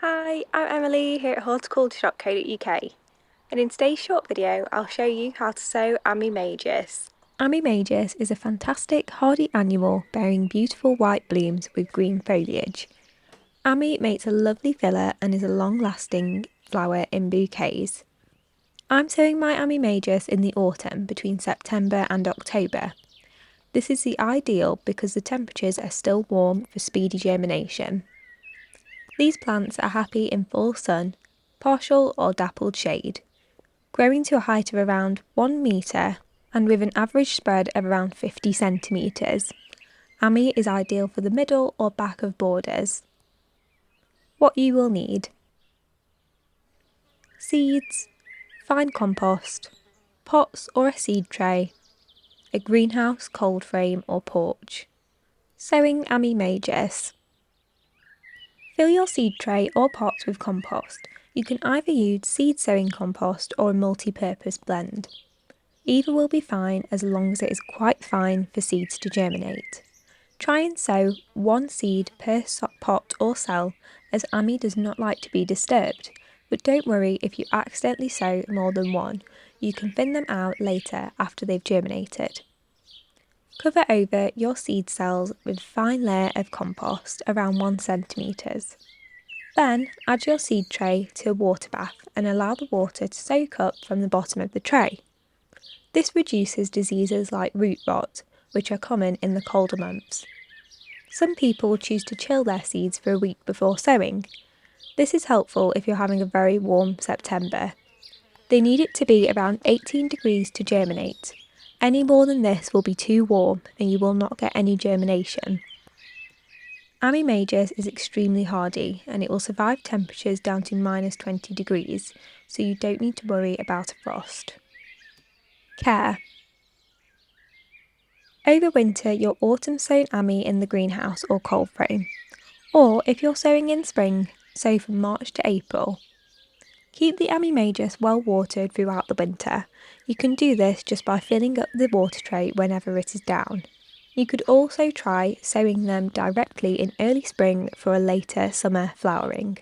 Hi, I'm Emily here at horticulture.co.uk, and in today's short video I'll show you how to sow Ammi Majus. Ammi Majus is a fantastic hardy annual bearing beautiful white blooms with green foliage. Ammi makes a lovely filler and is a long-lasting flower in bouquets. I'm sowing my Ammi Majus in the autumn between September and October. This is the ideal because the temperatures are still warm for speedy germination. These plants are happy in full sun, partial or dappled shade, growing to a height of around 1 metre and with an average spread of around 50 centimetres. Ammi is ideal for the middle or back of borders. What you will need: seeds, fine compost, pots or a seed tray, a greenhouse, cold frame or porch. Sowing Ammi Majus. Fill your seed tray or pots with compost. You can either use seed sowing compost or a multi-purpose blend. Either will be fine as long as it is quite fine for seeds to germinate. Try and sow one seed per pot or cell, as Ammi does not like to be disturbed, but don't worry if you accidentally sow more than one. You can thin them out later after they've germinated. Cover over your seed cells with a fine layer of compost around 1 centimetre. Then add your seed tray to a water bath and allow the water to soak up from the bottom of the tray. This reduces diseases like root rot, which are common in the colder months. Some people choose to chill their seeds for a week before sowing. This is helpful if you're having a very warm September. They need it to be around 18 degrees to germinate. Any more than this will be too warm and you will not get any germination. Ammi Majus is extremely hardy and it will survive temperatures down to -20 degrees, so you don't need to worry about a frost. Care. Overwinter your autumn sown Ammi in the greenhouse or cold frame, or if you're sowing in spring, sow from March to April. Keep the Ammi Majus well watered throughout the winter. You can do this just by filling up the water tray whenever it is down. You could also try sowing them directly in early spring for a later summer flowering.